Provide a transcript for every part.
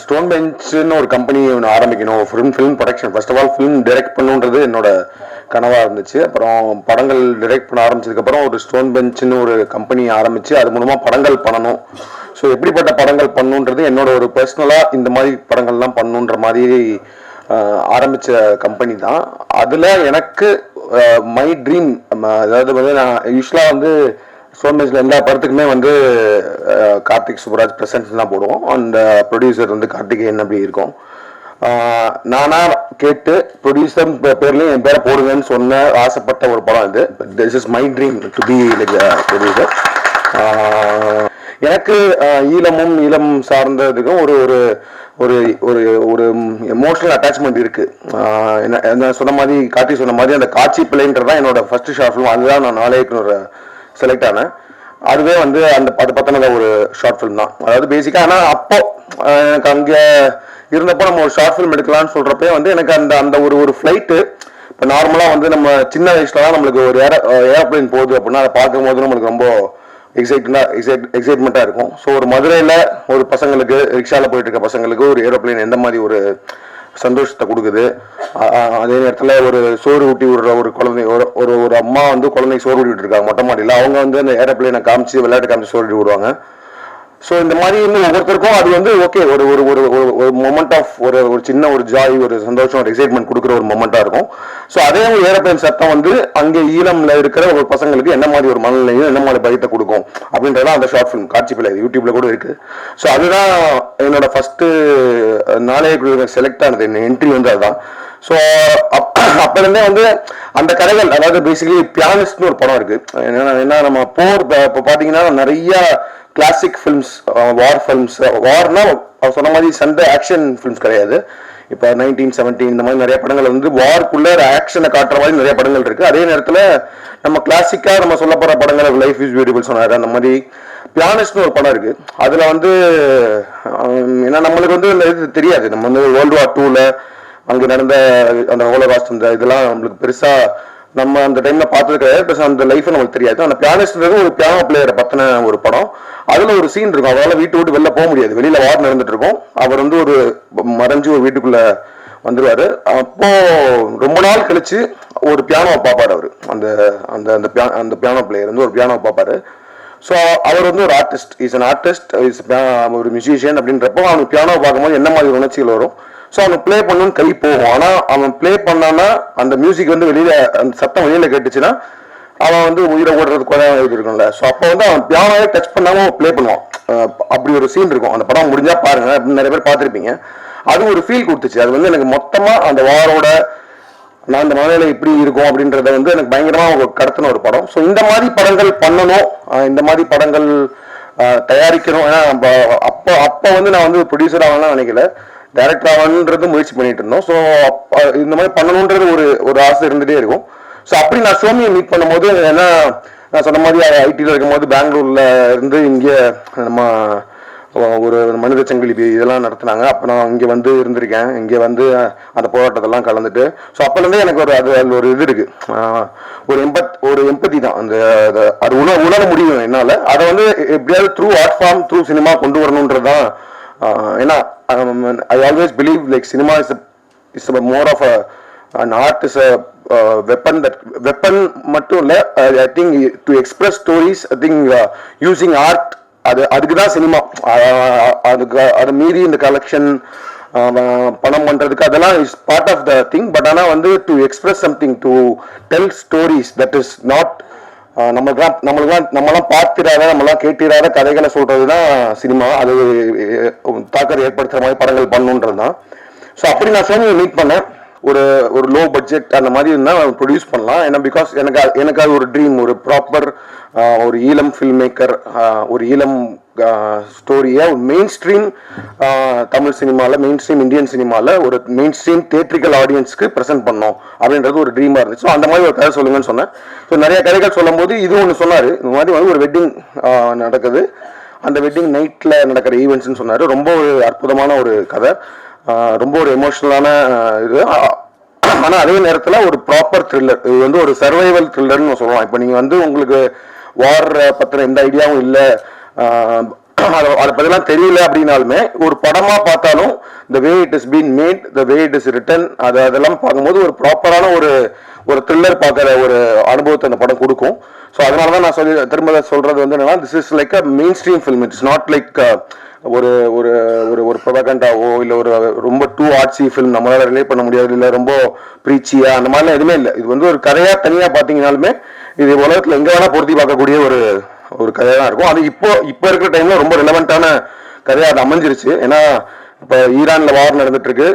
Stone பெஞ்சுன்னு ஒரு company ஒன்று ஆரம்பிக்கணும். Film production first of all film direct பண்ணுன்றது என்னோட கனவாக இருந்துச்சு. அப்புறம் படங்கள் டைரக்ட் பண்ண ஆரம்பிச்சதுக்கப்புறம் ஒரு ஸ்டோன் பெஞ்சுன்னு ஒரு கம்பெனி ஆரம்பித்து அது மூலமாக படங்கள் பண்ணணும். ஸோ எப்படிப்பட்ட படங்கள் பண்ணணுன்றது என்னோட ஒரு பர்சனலாக இந்த மாதிரி படங்கள்லாம் பண்ணணுன்ற மாதிரி ஆரம்பித்த கம்பெனி தான். அதில் எனக்கு மை ட்ரீம், அதாவது வந்து நான் யூஸ்வலாக வந்து ஸ்டோன் பெஞ்சில் எல்லா படத்துக்குமே வந்து கார்த்திக் சுப்ராஜ் ப்ரெசன்ஸ் தான் போடுவோம். அந்த ப்ரொடியூசர் வந்து கார்த்திகேயன் அப்படி இருக்கும். நானா கேட்டு ப்ரொடியூசர் பேர்லேயும் என் பேரை போடுங்கன்னு சொன்ன ஆசைப்பட்ட ஒரு படம் இது. This is my dream to be like producer. எனக்கு ஈழம் சார்ந்ததுக்கும் ஒரு ஒரு ஒரு ஒரு ஒரு எமோஷனல் அட்டாச்மெண்ட் இருக்கு. என்ன சொன்ன மாதிரி கார்த்திக் சொன்ன மாதிரி அந்த காட்சி பிள்ளைன்றதான் என்னோட ஃபர்ஸ்ட் ஷார்ட் ஃபிலிம். அதுதான் நான் நாளைக்கு செலக்ட் ஆனேன். அதுவே வந்து அது பத்தின ஒரு ஷார்ட் ஃபிலிம் தான். அதாவது பேசிக்கா ஆனால் அப்போ எனக்கு அங்கே இருந்தப்போ நம்ம ஒரு ஷார்ட் ஃபிலிம் எடுக்கலாம்னு சொல்றப்பே வந்து எனக்கு அந்த ஒரு ஃப்ளைட்டு இப்போ நார்மலாக வந்து நம்ம சின்ன வயசுல தான் நம்மளுக்கு ஒரு ஏரோப்ளைன் போகுது அப்படின்னா அதை பார்க்கும் போது நம்மளுக்கு ரொம்ப எக்ஸைட்மெண்ட்டாக இருக்கும். ஸோ ஒரு மதுரையில் ஒரு பசங்களுக்கு ரிக்ஷாவில் போயிட்டு இருக்க பசங்களுக்கு ஒரு ஏரோப்ளைன் எந்த மாதிரி ஒரு சந்தோஷத்தை கொடுக்குது. அதே நேரத்தில் ஒரு சோறு ஊட்டி விடுற ஒரு குழந்தை, ஒரு அம்மா வந்து குழந்தைக்கு சோறு ஊட்டிட்டு இருக்காங்க மொட்டை மாடியில். அவங்க வந்து அந்த ஏரோப்ளைனை காமிச்சு விளையாட்டு காமிச்சு சோறு ஊட்டி விடுவாங்க. ஸோ இந்த மாதிரி இன்னும் ஒவ்வொருத்தருக்கும் அது வந்து ஓகே ஒரு ஒரு ஒரு ஒரு மொமெண்ட் ஆஃப் ஒரு சின்ன ஒரு ஜாய், ஒரு சந்தோஷம், ஒரு எக்ஸைட்மெண்ட் கொடுக்குற ஒரு மொமெண்ட்டாக இருக்கும். ஸோ அதே ஒரு ஏரோப்ளைன் சத்தம் வந்து அங்கே ஈழம்ல இருக்கிற ஒரு பசங்களுக்கு என்ன மாதிரி ஒரு மனநிலையும் என்ன மாதிரி பயத்தை கொடுக்கும் அப்படின்றதான் அந்த ஷார்ட் ஃபிலிம் காட்சி பிள்ளை யூடியூப்ல கூட இருக்கு. ஸோ அதுதான் என்னோட ஃபர்ஸ்ட் நாளைக்கு செலக்ட் ஆனது, என்ன என்ட்ரி வந்து அதுதான். ஸோ அப்போலேருந்தே வந்து அந்த கதைகள், அதாவது பேசிக்கலி பியானிஸ்ட்னு ஒரு படம் இருக்கு. என்ன நம்ம போர் இப்போ பார்த்தீங்கன்னா நிறைய கிளாசிக் ஃபிலிம்ஸ், வார் ஃபிலிம்ஸ், வார்னா சொன்ன மாதிரி சண்டை ஆக்ஷன் ஃபிலிம்ஸ் கிடையாது. இப்போ 1917 இந்த மாதிரி நிறைய படங்கள் வந்து வார்க்குள்ள ஆக்ஷனை காட்டுற மாதிரி நிறைய படங்கள் இருக்கு. அதே நேரத்தில் நம்ம கிளாசிக்காக நம்ம சொல்ல போகிற படங்கள் லைஃப் இஸ் பியூட்டிஃபுல் சொன்னார், அந்த மாதிரி பியானிஸ்ட்னு ஒரு படம் இருக்கு. அதில் வந்து ஏன்னா நம்மளுக்கு வந்து இந்த இது தெரியாது. நம்ம வந்து வேர்ல்டு வார் 2ல அங்கே நடந்த அந்த ஹோலோகாஸ்ட் இந்த இதெல்லாம் நம்மளுக்கு பெருசாக நம்ம அந்த டைம்ல பார்த்தது கிடையாது. ப்ளஸ் அந்த லைஃப் நம்மளுக்கு தெரியாது. அந்த பியானிஸ்ட்ன்றது ஒரு பியானோ பிளேயரை பத்தின ஒரு படம். அதுல ஒரு சீன் இருக்கும். அவரால் வீட்டு விட்டு வெளில போக முடியாது, வெளியில வார் நடந்துட்டு இருக்கும். அவர் வந்து ஒரு மறைஞ்சு ஒரு வீட்டுக்குள்ள வந்துருவாரு. அப்போ ரொம்ப நாள் கழிச்சு ஒரு பியானோவை பார்ப்பாரு. அவரு அந்த அந்த அந்த பியானோ பிளேயர் வந்து ஒரு பியானோவை பார்ப்பாரு. ஸோ அவர் வந்து ஒரு ஆர்டிஸ்ட், இஸ் அன் ஆர்டிஸ்ட், ஒரு மியூசிஷியன் அப்படின்றப்போ அவனுக்கு பியானோவை பார்க்கும்போது என்ன மாதிரி உணர்ச்சிகள் வரும். ஸோ அவன் பிளே பண்ணணும்னு கை போகும். ஆனால் அவன் பிளே பண்ணான்னா அந்த மியூசிக் வந்து வெளியில, அந்த சத்தம் வெளியில கேட்டுச்சுன்னா அவன் வந்து உயிரை ஓடுறது கூட இது இருக்கும்ல. ஸோ அப்போ வந்து அவன் பியானோவே டச் பண்ணாம பிளே பண்ணுவான். அப்படி ஒரு சீன் இருக்கும். அந்த படம் முடிஞ்சா பாருங்க, நிறைய பேர் பார்த்துருப்பீங்க. அது ஒரு ஃபீல் கொடுத்துச்சு. அது வந்து எனக்கு மொத்தமா அந்த வாரோட நான் அந்த மனநிலை இப்படி இருக்கும் அப்படின்றத வந்து எனக்கு பயங்கரமா கடத்தின ஒரு படம். ஸோ இந்த மாதிரி படங்கள் பண்ணணும், இந்த மாதிரி படங்கள் தயாரிக்கணும். ஏன்னா அப்போ வந்து நான் வந்து ப்ரொடியூசர் ஆகலாம் நினைக்கல, டைரக்டர் ஆகணுன்றது முயற்சி பண்ணிட்டு இருந்தோம். ஸோ இந்த மாதிரி பண்ணணுன்றது ஒரு ஆசை இருந்துகிட்டே இருக்கும். ஸோ அப்படி நான் சோமியை மீட் பண்ணும்போது, ஏன்னா நான் சொன்ன மாதிரி ஐடியில் இருக்கும்போது பெங்களூர்ல இருந்து இங்கே நம்ம ஒரு மனித சங்கிலி இதெல்லாம் நடத்துனாங்க. அப்போ நான் இங்கே வந்து இருந்திருக்கேன். இங்கே வந்து அந்த போராட்டத்தெல்லாம் கலந்துட்டு, ஸோ அப்போலேருந்தே எனக்கு அதில் ஒரு இது இருக்கு, ஒரு எம்பத்தி தான். அது உணர முடியும் என்னால். அதை வந்து எப்படியாவது through art form, through cinema கொண்டு வரணுன்றது தான். ஏன்னா I always believe like cinema is more of an art, is a weapon மட்டும் இல்லை. I think to express stories, I think using art, அதுக்கு தான் சினிமா. அது மீறி இந்த கலெக்ஷன் பணம் பண்றதுக்கு அதெல்லாம் is part of the thing. But ஆனால் வந்து to express something, to tell stories, that is not நம்மளாம் பார்த்திராத, நம்மளாம் கேட்டிராத கதைகளை சொல்றதுதான் சினிமா. அது தாக்கத்தை ஏற்படுத்துற மாதிரி படங்கள் பண்ணணுன்றது தான். ஸோ அப்படி நான் சோனியை மீட் பண்ணேன். ஒரு லோ பட்ஜெட் அந்த மாதிரி இருந்தால் ப்ரொடியூஸ் பண்ணலாம். ஏன்னா பிகாஸ் எனக்கு அது ஒரு ட்ரீம், ஒரு ப்ராப்பர் ஒரு ஈழம் ஃபில்ம் மேக்கர், ஒரு ஈழம் ஸ்டோரியை மெயின் ஸ்ட்ரீம் தமிழ் சினிமாவில், மெயின் ஸ்ட்ரீம் இந்தியன் சினிமாவில் ஒரு மெயின் ஸ்ட்ரீம் தியேட்ரிக்கல் ஆடியன்ஸ்க்கு ப்ரெசென்ட் பண்ணோம் அப்படின்றது ஒரு ட்ரீமாக இருந்துச்சு. ஸோ அந்த மாதிரி ஒரு கதை சொல்லுங்கன்னு சொன்னேன். ஸோ நிறைய கதைகள் சொல்லும் போது இது ஒன்று சொன்னார், இந்த மாதிரி வந்து ஒரு வெட்டிங் நடக்குது, அந்த வெட்டிங் நைட்டில் நடக்கிற ஈவெண்ட்ஸ்ன்னு சொன்னார். ரொம்ப ஒரு அற்புதமான ஒரு கதை, ரொம்ப ஒரு எமோஷனலான இது. ஆனால் அதே நேரத்தில் ஒரு ப்ராப்பர் த்ரில்லர். இது வந்து ஒரு சர்வைவல் த்ரில்லர்னு சொல்லலாம். இப்போ நீங்கள் வந்து உங்களுக்கு வார் பற்றின எந்த ஐடியாவும் இல்லை, அதை பற்றிலாம் தெரியல அப்படின்னாலுமே ஒரு படமாக பார்த்தாலும் the way it is been made, the way it is written, அதெல்லாம் பார்க்கும்போது ஒரு ப்ராப்பரான ஒரு த்ரில்லர் பார்க்குற ஒரு அனுபவத்தை அந்த படம் கொடுக்கும். ஸோ அதனால தான் நான் திரும்ப சொல்றது வந்து என்னன்னா, this is like a main stream film. It's not like ஒரு ஒரு ஒரு ஒரு ப்ரொபகண்டாவோ இல்லை ஒரு ரொம்ப டூ ஆர்ட்ஸி ஃபில்ம் நம்மளால ரிலேட் பண்ண முடியாது, இல்லை ரொம்ப ப்ரீச்சியா அந்த மாதிரிலாம் எதுவுமே இல்லை. இது வந்து ஒரு கதையாக தனியாக பார்த்தீங்கன்னாலுமே இது உலகத்தில் எங்கே வேணால் பொருத்தி பார்க்கக்கூடிய ஒரு கதையாக தான் இருக்கும். அது இப்போ இருக்கிற டைம்ல ரொம்ப ரிலவெண்ட்டான கதையாக அது அமைஞ்சிருச்சு. ஏன்னா இப்போ ஈரான்ல வார் நடந்துட்டு இருக்கு,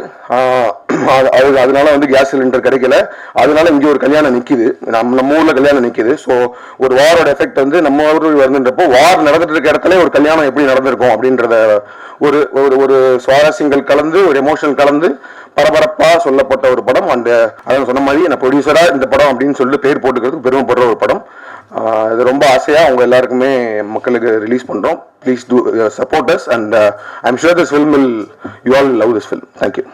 அதனால வந்து கேஸ் சிலிண்டர் கிடைக்கல, அதனால இங்கே ஒரு கல்யாணம் நிற்கிது, நம்ம ஊர்ல கல்யாணம் நிற்கிது. ஸோ ஒரு வாரோட எஃபெக்ட் வந்து நம்ம ஊருக்கு வந்துன்றப்போ வார் நடந்துட்டு இருக்க இடத்துல ஒரு கல்யாணம் எப்படி நடந்திருக்கும் அப்படின்றத ஒரு ஒரு சுவாரஸ்யங்கள் கலந்து ஒரு எமோஷன் கலந்து பரபரப்பா சொல்லப்பட்ட ஒரு படம். அண்ட் அதான் சொன்ன மாதிரி என்ன ப்ரொடியூசரா இந்த படம் அப்படின்னு சொல்லிட்டு பேர் போட்டுக்கிறதுக்கு பெருமைப்படுற ஒரு படம். இது ரொம்ப ஆசையா அவங்க எல்லாருக்குமே மக்களுக்கு ரிலீஸ் பண்றோம். Please do support us and I am sure this film will you all love this film. Thank you.